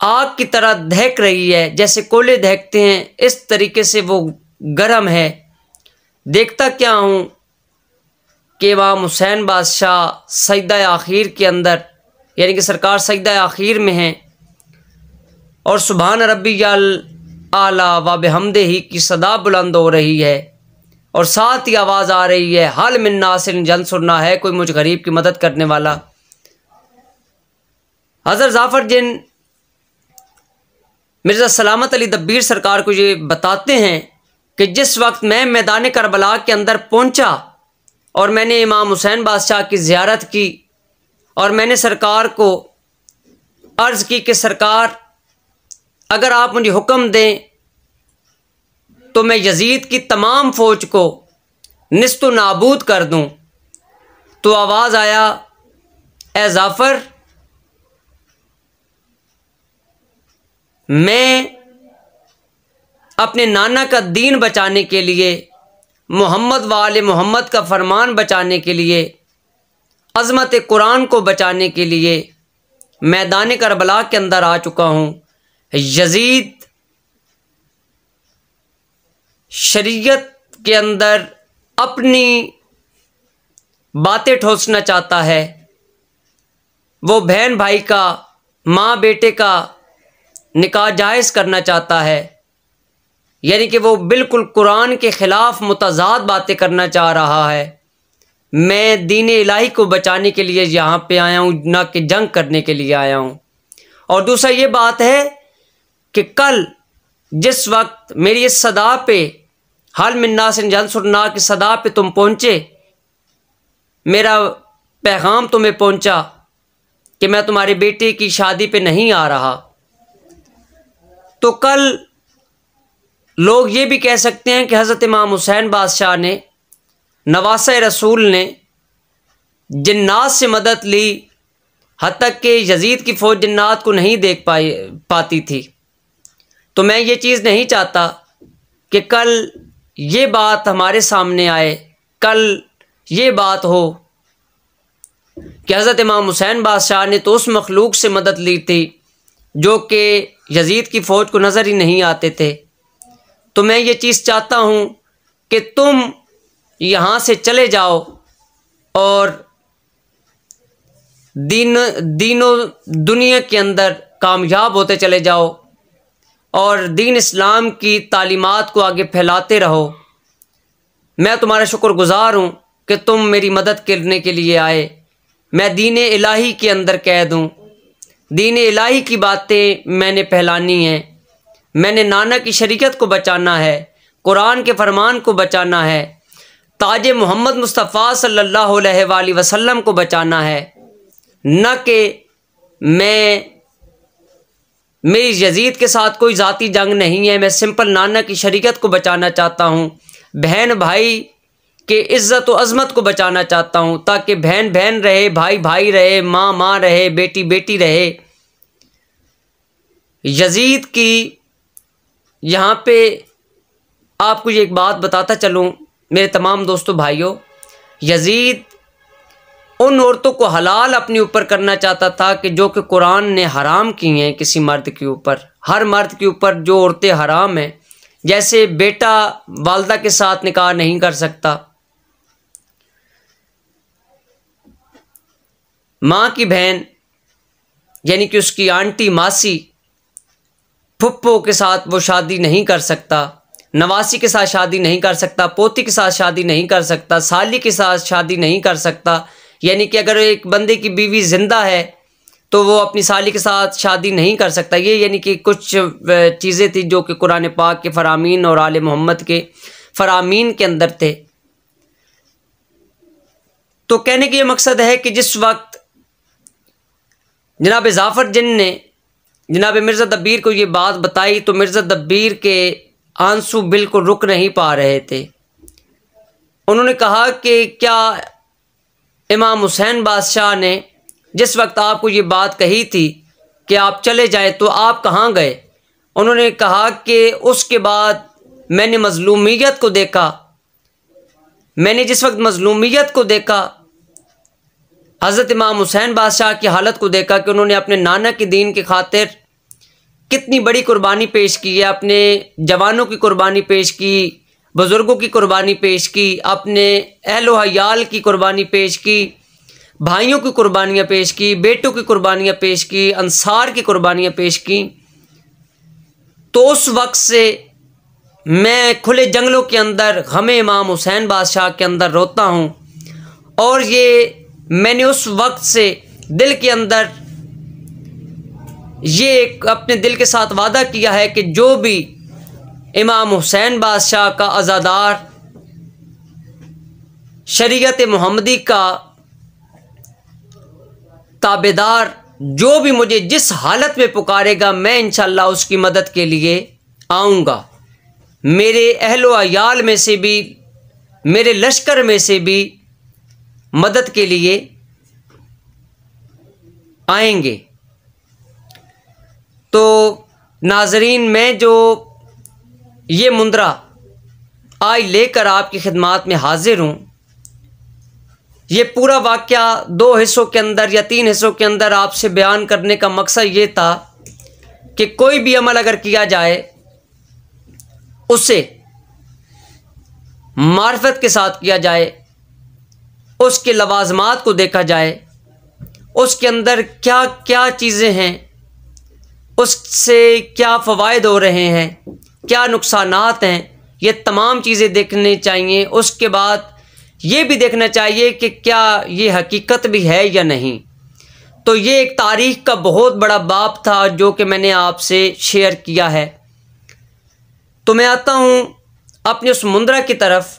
आग की तरह दहक रही है, जैसे कोयले दहकते हैं, इस तरीके से वो गर्म है। देखता क्या हूँ कि इमाम हुसैन बादशाह सजदा आखिर के अंदर यानी कि सरकार सजदा आखिर में हैं और सुभान रब्बियल आला व बिहम्दिही की सदा बुलंद हो रही है और साथ ही आवाज़ आ रही है, हल मिन नासिर यंसुरना, है कोई मुझ गरीब की मदद करने वाला। हज़रत ज़ाफ़र जिन मिर्ज़ा सलामत अली दब्बीर सरकार को ये बताते हैं कि जिस वक्त मैं मैदान करबला के अंदर पहुंचा और मैंने इमाम हुसैन बादशाह की ज़ियारत की और मैंने सरकार को अर्ज़ की कि सरकार अगर आप मुझे हुक्म दें तो मैं यजीद की तमाम फ़ौज को निस्तो नाबूद कर दूं, तो आवाज़ आया, ए ज़ाफ़र, मैं अपने नाना का दीन बचाने के लिए, मोहम्मद वाले मोहम्मद का फरमान बचाने के लिए, अज़मत कुरान को बचाने के लिए मैदान करबला के अंदर आ चुका हूँ। यजीद शरीयत के अंदर अपनी बातें ठोसना चाहता है, वो बहन भाई का, माँ बेटे का निकाह जायज़ करना चाहता है, यानी कि वो बिल्कुल कुरान के ख़िलाफ़ मुतज़ाद बातें करना चाह रहा है। मैं दीन इलाही को बचाने के लिए यहाँ पे आया हूँ, ना कि जंग करने के लिए आया हूँ। और दूसरा ये बात है कि कल जिस वक्त मेरी इस सदा पे, हल मिन नासिर यंसुरना की सदा पे तुम पहुँचे, मेरा पैगाम तुम्हें पहुँचा कि मैं तुम्हारे बेटे की शादी पे नहीं आ रहा, तो कल लोग ये भी कह सकते हैं कि हज़रत इमाम हुसैन बादशाह ने, नवासे रसूल ने जिन्नात से मदद ली, हत्ता कि यजीद की फ़ौज जिन्नात को नहीं देख पाती थी। तो मैं ये चीज़ नहीं चाहता कि कल ये बात हमारे सामने आए, कल ये बात हो कि हज़रत इमाम हुसैन बादशाह ने तो उस मखलूक से मदद ली थी जो कि यजीद की फ़ौज को नज़र ही नहीं आते थे। तो मैं ये चीज़ चाहता हूँ कि तुम यहाँ से चले जाओ और दीनों दुनिया के अंदर कामयाब होते चले जाओ और दीन इस्लाम की तालीमात को आगे फैलाते रहो। मैं तुम्हारा शुक्रगुज़ार हूँ कि तुम मेरी मदद करने के लिए आए। मैं दीन इलाही के अंदर कैद हूँ, दीन इलाही की बातें मैंने फैलानी हैं, मैंने नाना की शरीयत को बचाना है, कुरान के फरमान को बचाना है, ताज मोहम्मद मुस्तफ़ा सल्लल्लाहु अलैहि वसल्लम को बचाना है, न कि मेरी यजीद के साथ कोई ज़ाती जंग नहीं है। मैं सिंपल नाना की शरीयत को बचाना चाहता हूँ, बहन भाई के इज़्ज़त व अज़मत को बचाना चाहता हूँ, ताकि बहन बहन रहे, भाई भाई रहे, माँ माँ रहे, बेटी बेटी रहे। यजीद की यहाँ पे आपको ये एक बात बताता चलूँ मेरे तमाम दोस्तों भाइयों, यजीद उन औरतों को हलाल अपने ऊपर करना चाहता था कि जो कि कुरान ने हराम की हैं किसी मर्द के ऊपर। हर मर्द के ऊपर जो औरतें हराम हैं, जैसे बेटा वालदा के साथ निकाह नहीं कर सकता, माँ की बहन यानी कि उसकी आंटी मासी फुप्पो के साथ वो शादी नहीं कर सकता, नवासी के साथ शादी नहीं कर सकता, पोती के साथ शादी नहीं कर सकता, साली के साथ शादी नहीं कर सकता। यानी कि अगर एक बंदे की बीवी ज़िंदा है तो वो अपनी साली के साथ शादी नहीं कर सकता। ये यानी कि कुछ चीज़ें थी जो कि कुरान पाक के फ़रामीन और आले मोहम्मद के फ़रामीन के अंदर थे। तो कहने का ये मकसद है कि जिस वक्त जनाब ज़ाफ़र जिन ने जनाब मिर्ज़ा दब्बीर को ये बात बताई तो मिर्ज़ा दब्बीर के आंसू बिल्कुल रुक नहीं पा रहे थे। उन्होंने कहा कि क्या इमाम हुसैन बादशाह ने जिस वक्त आपको ये बात कही थी कि आप चले जाए तो आप कहाँ गए? उन्होंने कहा कि उसके बाद मैंने मज़लूमियत को देखा। मैंने जिस वक्त मज़लूमियत को देखा, हज़रत इमाम हुसैन बादशाह की हालत को देखा कि उन्होंने अपने नाना के दीन की खातिर कितनी बड़ी कुर्बानी पेश की है, अपने जवानों की कुर्बानी पेश की, बुज़ुर्गों की कुर्बानी पेश की, अपने अहलो हयाल की कुर्बानी पेश की, भाइयों की कुर्बानियाँ पेश की, बेटों की कुर्बानियाँ पेश की, अंसार की कुर्बानियाँ पेश की, तो उस वक्त से मैं खुले जंगलों के अंदर गमे इमाम हुसैन बादशाह के अंदर रोता हूँ। और ये मैंने उस वक्त से दिल के अंदर ये अपने दिल के साथ वादा किया है कि जो भी इमाम हुसैन बादशाह का अज़ादार, शरीयत मोहम्मदी का ताबेदार, जो भी मुझे जिस हालत में पुकारेगा, मैं इंशाअल्लाह उसकी मदद के लिए आऊँगा। मेरे अहलो अयाल में से भी, मेरे लश्कर में से भी मदद के लिए आएंगे। तो नाजरीन, मैं जो ये मुंदरा आज लेकर आपकी खिदमत में हाजिर हूँ, ये पूरा वाक़या 2 हिस्सों के अंदर या 3 हिस्सों के अंदर आपसे बयान करने का मकसद ये था कि कोई भी अमल अगर किया जाए उसे मार्फत के साथ किया जाए, उसके लवाजमात को देखा जाए, उसके अंदर क्या क्या चीज़ें हैं, उससे क्या फ़वायद हो रहे हैं, क्या नुकसानात हैं, ये तमाम चीज़ें देखनी चाहिए। उसके बाद ये भी देखना चाहिए कि क्या ये हकीकत भी है या नहीं। तो ये एक तारीख़ का बहुत बड़ा बाब था जो कि मैंने आपसे शेयर किया है। तो मैं आता हूँ अपने उस मुंदरा की तरफ,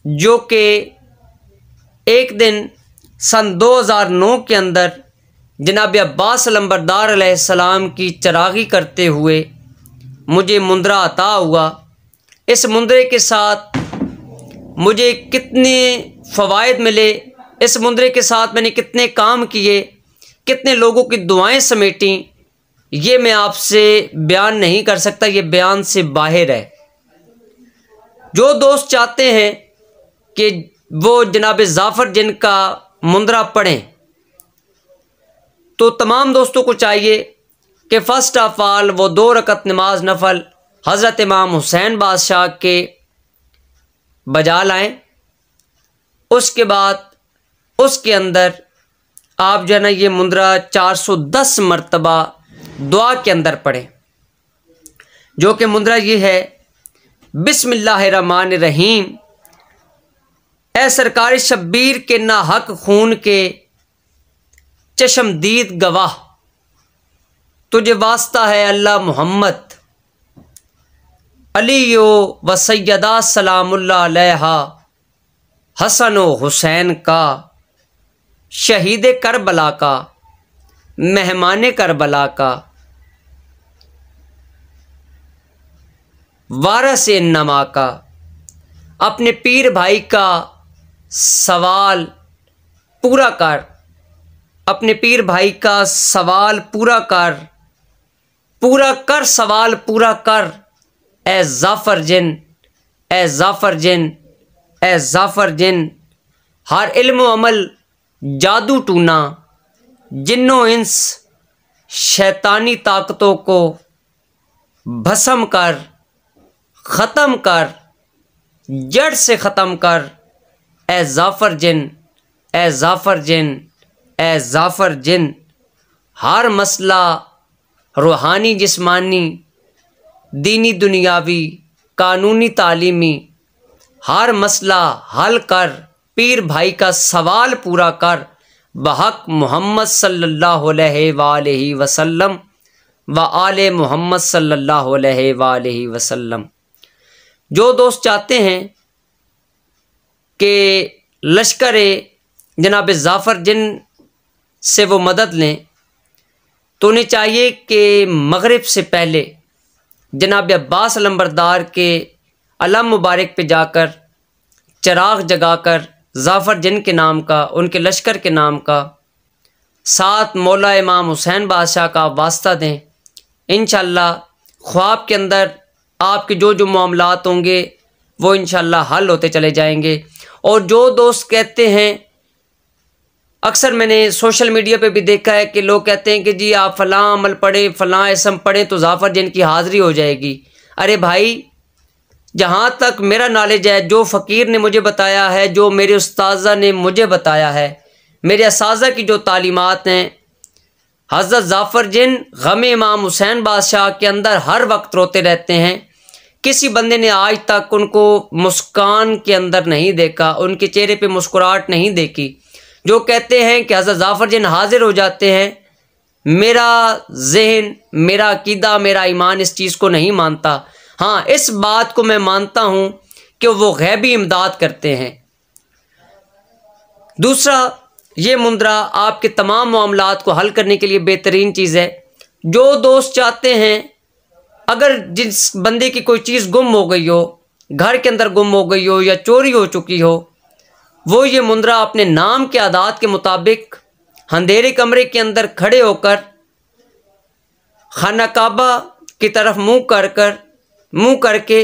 जो कि एक दिन सन 2009 के अंदर जनाब अब्बास अलंबरदार अलैहिस्सलाम की चरागी करते हुए मुझे मुंदरा अता हुआ। इस मुंदरे के साथ मुझे कितने फ़वायद मिले, इस मुंदरे के साथ मैंने कितने काम किए, कितने लोगों की दुआएं समेटी, ये मैं आपसे बयान नहीं कर सकता, ये बयान से बाहर है। जो दोस्त चाहते हैं कि वो जनाब जाफ़र जिन का मुंदरा पढ़ें, तो तमाम दोस्तों को चाहिए कि फ़र्स्ट ऑफ ऑल वो 2 रकत नमाज नफल हज़रत इमाम हुसैन बादशाह के बजा लाएँ। उसके बाद उसके अंदर आप जो है ना ये मुंदरा 410 मरतबा दुआ के अंदर पढ़ें, जो कि मुंदरा ये है, बिस्मिल्लाहिर्रहमानिर्रहीम। ए सरकार शब्बीर के ना हक खून के चशमदीद गवाह, तुझे वास्ता है अल्लाह मोहम्मद, अलीयो व सैयदा सलामुल्लाह अलैहा, हसन व हुसैन का, शहीद करबला का, मेहमान करबला का, वारस नमा का, अपने पीर भाई का सवाल पूरा कर, अपने पीर भाई का सवाल पूरा कर, पूरा कर सवाल पूरा कर, ए जाफ़र जिन, ए जाफ़र जिन, ए जाफ़र जिन, हर इल्म अमल जादू टूना, जिन्नो इंस शैतानी ताकतों को भस्म कर, ख़त्म कर, जड़ से ख़त्म कर, ए जाफ़र जिन, ए जाफ़र जिन, ए जाफ़र जिन, हर मसला रूहानी जिस्मानी दीनी दुनियावी कानूनी तालीमी हर मसला हल कर, पीर भाई का सवाल पूरा कर, बहक मोहम्मद सल्लल्लाहु अलैहि वसल्लम व आले मोहम्मद सल्लल्लाहु अलैहि वसल्लम। जो दोस्त चाहते हैं कि लश्कर जनाब जाफ़र जिन से वो मदद लें, तो उन्हें चाहिए कि मगरिब से पहले जनाब अब्बास अलंबरदार के अलम मुबारक पे जाकर चिराग जगाकर जाफ़र जिन के नाम का, उनके लश्कर के नाम का, साथ मौला इमाम हुसैन बादशाह का वास्ता दें। इंशाअल्लाह ख्वाब के अंदर आपके जो जो मामलात होंगे वो इंशाअल्लाह हल होते चले जाएंगे। और जो दोस्त कहते हैं, अक्सर मैंने सोशल मीडिया पे भी देखा है कि लोग कहते हैं कि जी आप फ़लाँ अमल पढ़ें, फ़लाँ इसम पढ़ें तो जाफ़र जिन की हाज़िरी हो जाएगी। अरे भाई, जहाँ तक मेरा नॉलेज है, जो फ़कीर ने मुझे बताया है, जो मेरे उस्ताज़ा ने मुझे बताया है, मेरे असाज़ा की जो तालीमात हैं, हज़रत ज़ाफ़र जिन ग़म इमाम हुसैन बादशाह के अंदर हर वक्त रोते रहते हैं। किसी बंदे ने आज तक उनको मुस्कान के अंदर नहीं देखा, उनके चेहरे पे मुस्कुराहट नहीं देखी। जो कहते हैं कि हज़रत ज़ाफ़र जिन हाज़िर हो जाते हैं, मेरा जहन, मेरा अकीदा, मेरा ईमान इस चीज़ को नहीं मानता। हाँ, इस बात को मैं मानता हूँ कि वो गैबी इमदाद करते हैं। दूसरा, ये मुंद्रा आपके तमाम मामलात को हल करने के लिए बेहतरीन चीज़ है। जो दोस्त चाहते हैं, अगर जिस बंदे की कोई चीज़ गुम हो गई हो, घर के अंदर गुम हो गई हो या चोरी हो चुकी हो, वो ये मुंद्रा अपने नाम के आदात के मुताबिक अंधेरे कमरे के अंदर खड़े होकर खाना काबा की तरफ मुंह करके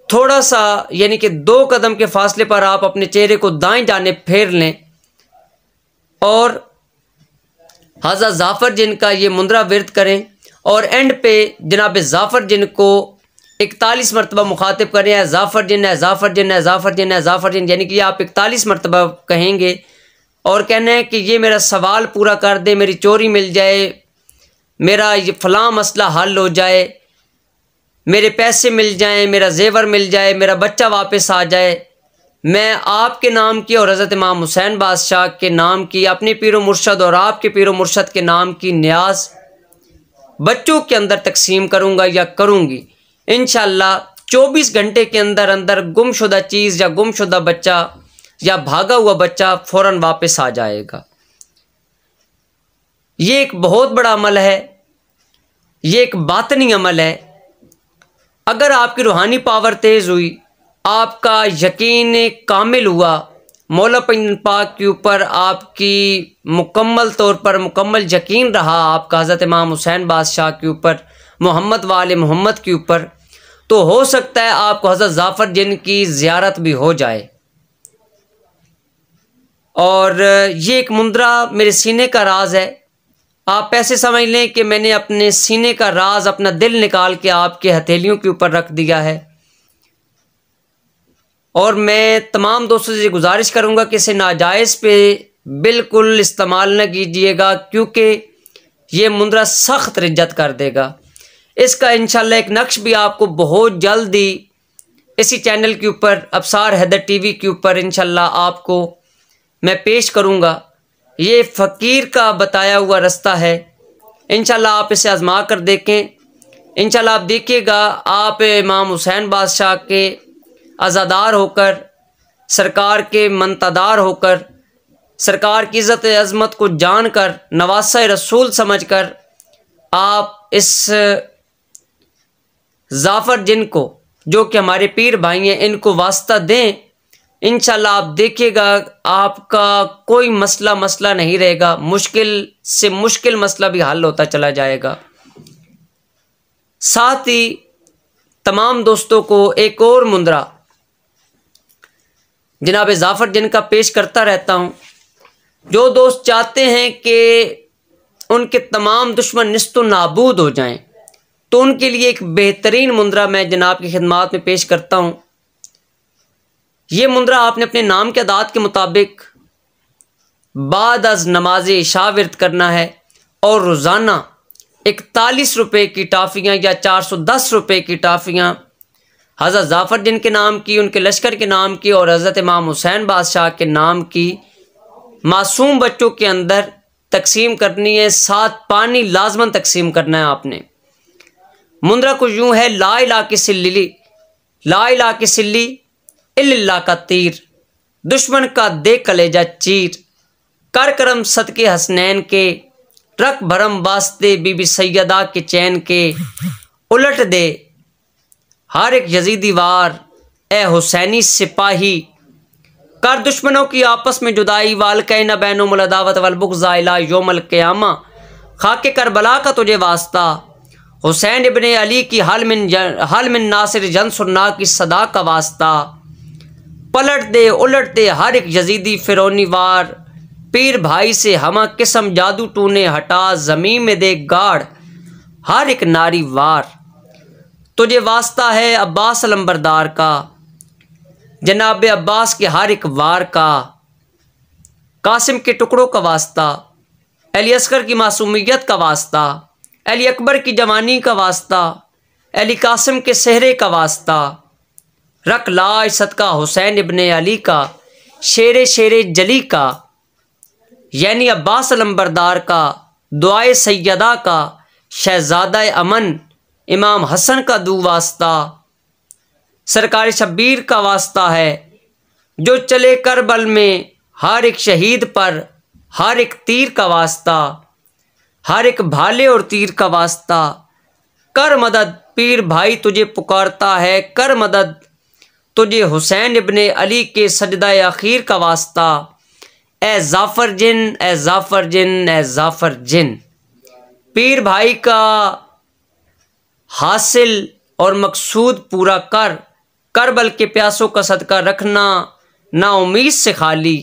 थोड़ा सा, यानी कि 2 कदम के फासले पर आप अपने चेहरे को दाएं जाने फेर लें और हज़रत ज़ाफ़र जिन का ये मुंद्रा विर्द करें और एंड पे जनाब ज़ाफ़र जिन को 41 मरतबा मुखातिब करें, है ज़ाफ़र जिन, है ज़ाफ़र जिन, है ज़ाफ़र जिन, है ज़ाफ़र जिन, यानी कि आप 41 मरतबा कहेंगे और कहना है कि ये मेरा सवाल पूरा कर दे, मेरी चोरी मिल जाए, मेरा ये फ़लाँ मसला हल हो जाए, मेरे पैसे मिल जाएं, मेरा जेवर मिल जाए, मेरा बच्चा वापस आ जाए। मैं आपके नाम की और हज़रत इमाम हुसैन बादशाह के नाम की, अपने पीर मुर्शद और आपके पीर मुर्शद के नाम की न्याज बच्चों के अंदर तकसीम करूँगा या करूँगी। इंशाअल्लाह 24 घंटे के अंदर अंदर गुमशुदा चीज़ या गुमशुदा बच्चा या भागा हुआ बच्चा फ़ौरन वापस आ जाएगा। ये एक बहुत बड़ा अमल है, ये एक बातनी अमल है। अगर आपकी रूहानी पावर तेज़ हुई, आपका यकीन कामिल हुआ, मौला पाक के ऊपर आपकी मुकम्मल तौर पर मुकम्मल यकीन रहा आपका हज़रत इमाम हुसैन बादशाह के ऊपर, मोहम्मद वाले मोहम्मद के ऊपर, तो हो सकता है आपको हज़रत ज़ाफ़र जिन की ज़ियारत भी हो जाए। और ये एक मुंद्रा मेरे सीने का राज है। आप ऐसे समझ लें कि मैंने अपने सीने का राज, अपना दिल निकाल के आपके हथेलियों के ऊपर रख दिया है। और मैं तमाम दोस्तों से गुजारिश करूंगा कि इसे नाजायज़ पे बिल्कुल इस्तेमाल न कीजिएगा, क्योंकि ये मुंद्रा सख्त रिज्जत कर देगा। इसका इंशाल्लाह एक नक्श भी आपको बहुत जल्दी इसी चैनल के ऊपर, अब्सार हैदर टीवी के ऊपर इंशाल्लाह आपको मैं पेश करूंगा। ये फ़कीर का बताया हुआ रास्ता है। इंशाल्लाह आप इसे आज़मा कर देखें। इंशाल्लाह आप देखिएगा, आप इमाम हुसैन बादशाह के अज़ादार होकर, सरकार के मंतदार होकर, सरकार की इज़्ज़त अज़मत को जानकर, नवासा रसूल समझकर आप इस ज़ाफ़र जिन को, जो कि हमारे पीर भाई हैं, इनको वास्ता दें। इंशाल्लाह आप देखिएगा, आपका कोई मसला नहीं रहेगा, मुश्किल से मुश्किल मसला भी हल होता चला जाएगा। साथ ही तमाम दोस्तों को एक और मुंद्रा जनाब ज़ाफ़र जिन का पेश करता रहता हूँ। जो दोस्त चाहते हैं कि उनके तमाम दुश्मन निस्तो नाबूद हो जाएं, तो उनके लिए एक बेहतरीन मुंद्रा मैं जनाब की खिदमत में पेश करता हूँ। ये मुंद्रा आपने अपने नाम के आदात के मुताबिक बाद अज़ नमाज इशा विर्द करना है और रोज़ाना 41 रुपये की टाफ़ियाँ या 410 रुपये की टाफ़ियाँ हज़रत ज़ाफ़र जिन के नाम की, उनके लश्कर के नाम की और हज़रत इमाम हुसैन बादशाह के नाम की मासूम बच्चों के अंदर तकसीम करनी है। साथ पानी लाजमन तकसीम करना है आपने। मुंद्रा कुछ यूँ है, ला इलाहा की सिल्ली, ला इलाहा की सिल्ली इल्लल्लाह का तीर, दुश्मन का दे कलेजा चीर, कर करम सदके हसनैन के, रख भरम वास्ते बीबी सैयदा के चैन के, उलट दे हर एक यजीदी वार, ए हुसैनी सिपाही, कर दुश्मनों की आपस में जुदाई, वाल कहना बैनो मुलदावत वल बुग़्ज़ा इला यौमल क़यामा, खाके करबला का तुझे वास्ता, हुसैन इब्ने अली की हल मिन नासिर जंसुन्ना की सदा का वास्ता, पलट दे उलट दे हर एक यजीदी फिरौनी वार, पीर भाई से हमा किस्म जादू तूने हटा, ज़मीन में दे गाड़ हर एक नारी वार, तुझे वास्ता है अब्बास अलंबरदार का, जनाब अब्बास के हर एक वार का, कासिम के टुकड़ों का वास्ता, अली असगर की मासूमियत का वास्ता, अली अकबर की जवानी का वास्ता, अली कासिम के सेहरे का वास्ता, रख लाज सदका हुसैन इब्ने अली का, शेरे शेरे जली का, यानी अब्बास अलंबरदार का, दुआए सैयदा का, शहजादा अमन इमाम हसन का दू वास्ता, सरकार शब्बीर का वास्ता है, जो चले करबल में हर एक शहीद पर हर एक तीर का वास्ता, हर एक भाले और तीर का वास्ता, कर मदद पीर भाई तुझे पुकारता है, कर मदद तुझे हुसैन इब्ने अली के सजदा आखिर का वास्ता, ए जाफ़र जिन, ए जाफ़र जिन, ए जाफ़र जिन। पीर भाई का हासिल और मकसूद पूरा कर, करबल के प्यासों का सदका रखना, ना उम्मीद से खाली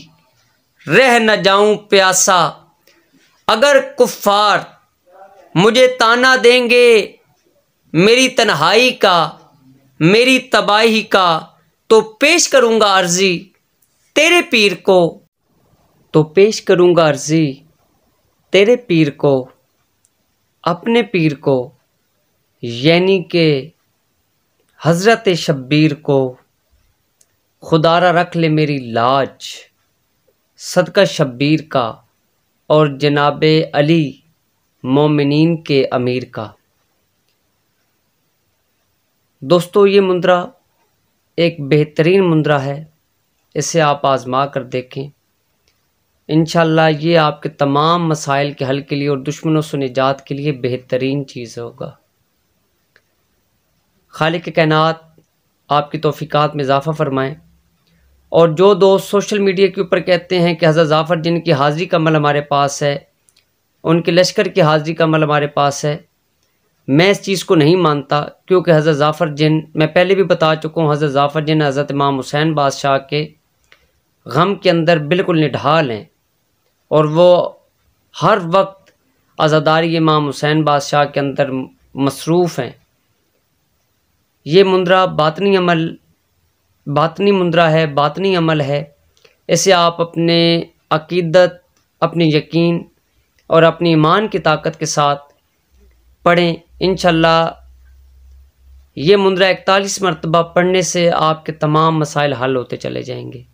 रह न जाऊं प्यासा, अगर कुफ्फार मुझे ताना देंगे मेरी तन्हाई का, मेरी तबाही का, तो पेश करूंगा अर्जी तेरे पीर को, तो पेश करूंगा अर्जी तेरे पीर को, अपने पीर को, यानी के हज़रत शब्बीर को। खुदारा रख ले मेरी लाज सदका शब्बीर का, और जनाबे अली मोमिनीन के अमीर का। दोस्तों, ये मुंद्रा एक बेहतरीन मुंद्रा है, इसे आप आज़मा कर देखें। इंशाअल्लाह ये आपके तमाम मसाइल के हल के लिए और दुश्मनों से निजात के लिए बेहतरीन चीज़ होगा। खालिक कायनात आपकी तौफीकात में इजाफ़ा फरमाएँ। और जो दोस्त सोशल मीडिया के ऊपर कहते हैं कि हज़रत जाफ़र जिन की हाज़िरी का अमल हमारे पास है, उनके लश्कर की हाज़िरी का अमल हमारे पास है, मैं इस चीज़ को नहीं मानता, क्योंकि हज़रत जाफ़र जिन, मैं पहले भी बता चुका हूँ, हज़रत जाफ़र जिन हज़रत इमाम हुसैन बादशाह के गम के अंदर बिल्कुल निढाल हैं, और वो हर वक्त आज़ादारी इमाम हुसैन बादशाह के अंदर मसरूफ़ हैं। ये मुंद्रा बातनी मुंद्रा है, बातनी अमल है। इसे आप अपने अकीदत, अपने यकीन और अपनी ईमान की ताकत के साथ पढ़ें। इंशाअल्लाह ये मुंद्रा 41 मरतबा पढ़ने से आपके तमाम मसाइल हल होते चले जाएंगे।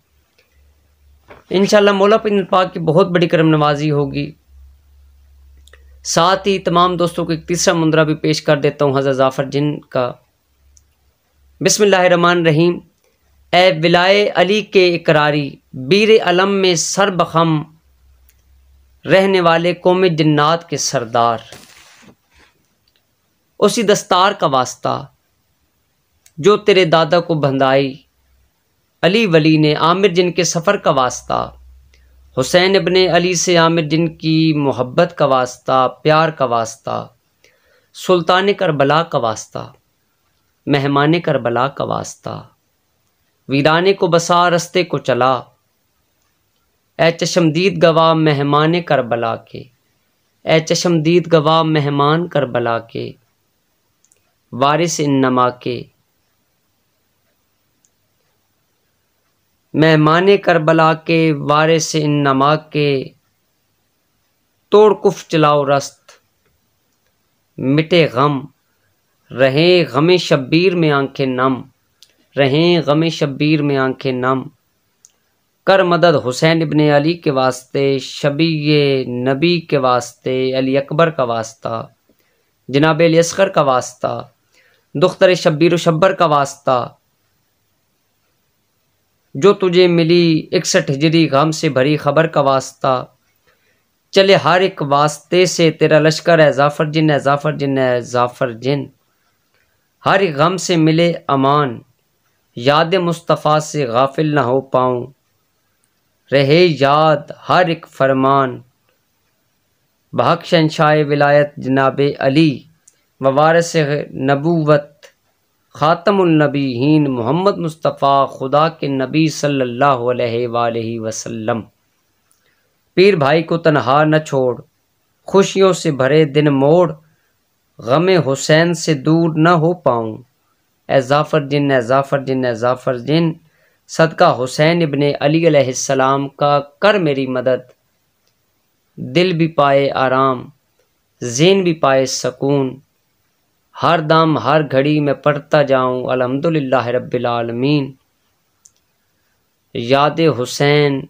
इंशाअल्लाह मौला पाक की बहुत बड़ी करम नवाजी होगी। साथ ही तमाम दोस्तों को एक तीसरा मुंद्रा भी पेश कर देता हूँ हज़रत जाफ़र जिन का। बिस्मिल्लाहिर्रहमानिर्रहीम। ए विलाए अली के इकरारी, बीर अलम में सर बखम रहने वाले कौम जिन्नात के सरदार, उसी दस्तार का वास्ता जो तेरे दादा को बंधाई अली वली ने, आमिर जिन के सफ़र का वास्ता, हुसैन इब्ने अली से आमिर जिन की मोहब्बत का वास्ता, प्यार का वास्ता, सुल्तान करबला का वास्ता, मेहमान करबला का वास्ता, वीराने को बसा रस्ते को चला, ए चशमदीद गवाह मेहमान करबला के, ए चशमदीद गवाह मेहमान करबला के, वारिस इन्नमा के, मेहमान करबला के, वारिस इन्नमा के, तोड़ कुफ चलाओ रस्त, मिटे गम, रहें गमे शब्बीर में आंखें नम, रहें गमे शब्बीर में आंखें नम, कर मदद हुसैन इब्ने अली के वास्ते, शबीए नबी के वास्ते, अली अकबर का वास्ता, जनाब अली असगर का वास्ता, दुख्तर शब्बीर शब्बर का वास्ता, जो तुझे मिली 61 हिजरी गम से भरी खबर का वास्ता, चले हर एक वास्ते से तेरा लश्कर है जाफ़र जिन, है जाफ़र जिन, है जाफ़र जिन, हर एक गम से मिले अमान, याद मुस्तफ़ा से गाफिल न हो पाऊँ, रहे याद हर एक फरमान, बहक शहंशाह विलायत जनाबे अली व वारिस नबूवत ख़ातमुल नबीहीन मोहम्मद मुस्तफ़ा खुदा के नबी सल्लल्लाहु अलैहि वसल्लम। पीर भाई को तन्हा न छोड़, खुशियों से भरे दिन मोड़, गमे हुसैन से दूर न हो पाऊँ, ए जाफ़र जिन, ए जाफ़र जिन, ए जाफ़र जिन, सदका हुसैन इब्ने अली अलैहिस्सलाम का कर मेरी मदद, दिल भी पाए आराम, ज़ेन भी पाए सकून, हर दम हर घड़ी मैं पढ़ता जाऊँ अल्हम्दुलिल्लाह रब्बिल आलमीन। याद हुसैन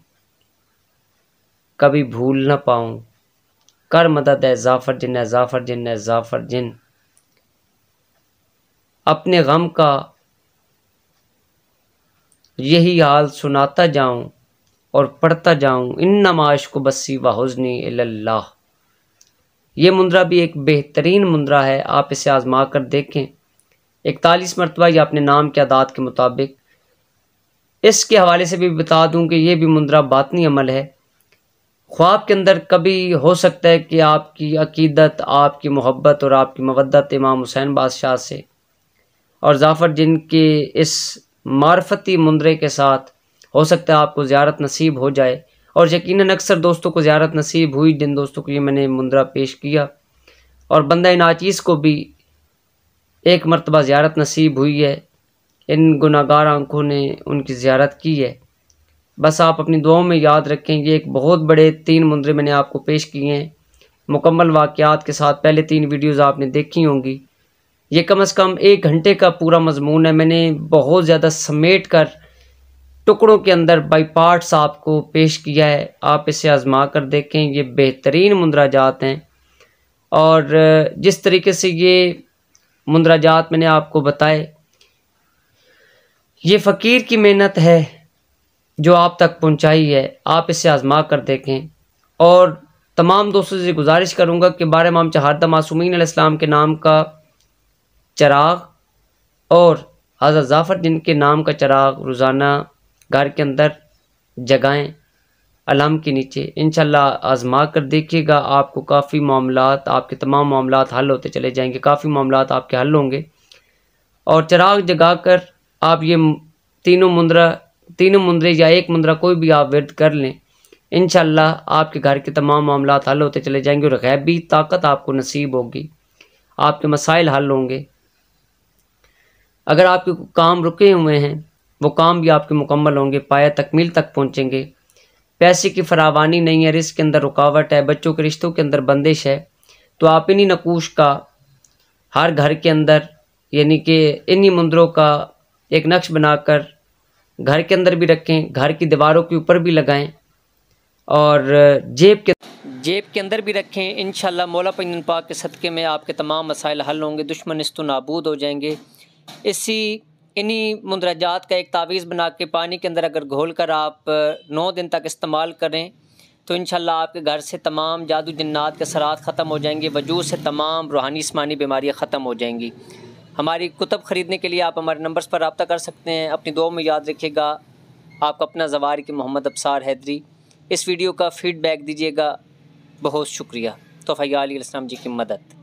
कभी भूल न पाऊँ, कर मदद है ज़ाफ़र जिन, है ज़ाफ़र जिन, है ज़ाफ़र जिन। अपने गम का यही हाल सुनाता जाऊँ और पढ़ता जाऊँ, इन्नमा अश्कु बस्सी व हुज़्नी इलल्लाह। ये मुंद्रा भी एक बेहतरीन मुंद्रा है, आप इसे आज़मा कर देखें। 41 मरतबा या अपने नाम के आदात के मुताबिक। इसके हवाले से भी बता दूं कि ये भी मुंद्रा बातनी अमल है। ख्वाब के अंदर कभी हो सकता है कि आपकी अकीदत, आपकी मोहब्बत और आपकी मवद्दत इमाम हुसैन बादशाह से और ज़ाफ़र जिन के इस मार्फती मुंद्रे के साथ हो सकता है आपको ज़ियारत नसीब हो जाए, और यकीनन अक्सर दोस्तों को ज़ियारत नसीब हुई जिन दोस्तों को ये मैंने मुंद्रा पेश किया, और बंदा नाचीज़ को भी एक मरतबा ज़ियारत नसीब हुई है। इन गुनाहगार आंखों ने उनकी ज़ियारत की है। बस आप अपनी दुआओं में याद रखें। ये एक बहुत बड़े 3 मुंद्रे मैंने आपको पेश किए हैं, मुकम्मल वाक़यात के साथ। पहले 3 वीडियोज़ आपने देखी होंगी। ये कम से कम 1 घंटे का पूरा मजमून है। मैंने बहुत ज़्यादा समेट कर टुकड़ों के अंदर बाई पार्ट्स आपको पेश किया है। आप इसे आज़मा कर देखें। ये बेहतरीन मुंद्राजात हैं, और जिस तरीके से ये मुंद्राजात मैंने आपको बताए, ये फ़कीर की मेहनत है जो आप तक पहुंचाई है। आप इसे आज़मा कर देखें। और तमाम दोस्तों से गुजारिश करूंगा कि बारह इमाम चहारदा मासूमीन अलैहिस्सलाम के नाम का चिराग और हज़रत ज़ाफ़र जिन के नाम का चिराग रोज़ाना घर के अंदर जगाएं अलम के नीचे। इंशाल्लाह आज़मा कर देखिएगा, आपको काफ़ी मामलात, आपके तमाम मामलात हल होते चले जाएंगे। काफ़ी मामलात आपके हल होंगे। और चिराग जगाकर आप ये तीनों मुंद्रे या एक मुंद्रा कोई भी आप विर्द कर लें, इंशाल्लाह आपके घर के तमाम मामलात हल होते चले जाएंगे और गैबी ताकत आपको नसीब होगी। आपके मसाइल हल होंगे। अगर आपके काम रुके हुए हैं वो काम भी आपके मुकम्मल होंगे, पाया तकमील तक पहुँचेंगे। पैसे की फरावानी नहीं है, रिस्क के अंदर रुकावट है, बच्चों के रिश्तों के अंदर बंदिश है, तो आप इन्हीं नकूश का हर घर के अंदर, यानी कि इन्हीं मुंद्रों का एक नक्श बनाकर घर के अंदर भी रखें, घर की दीवारों के ऊपर भी लगाएं और जेब के अंदर भी रखें। इंशाल्लाह मौला पैगंबर पाक के सदक़े में आपके तमाम मसाइल हल होंगे, दुश्मन इस्तो नाबूद हो जाएंगे। इन्हीं मुंदराजात का एक तावीज़ बना के पानी के अंदर अगर घोल कर आप 9 दिन तक इस्तेमाल करें तो इंशाल्लाह आपके घर से तमाम जादू जन्नात के असरात ख़त्म हो जाएंगे, वजूद से तमाम रूहानी जिस्मानी बीमारियाँ ख़त्म हो जाएंगी। हमारी कुतब ख़रीदने के लिए आप हमारे नंबर्स पर रब्ता कर सकते हैं। अपनी दुआ में याद रखिएगा। आपका अपना ज़वार के मोहम्मद अब्सार हैदरी। इस वीडियो का फ़ीडबैक दीजिएगा। बहुत शुक्रिया। तोफ़ा अली अलैहिस्सलाम जी की मदद।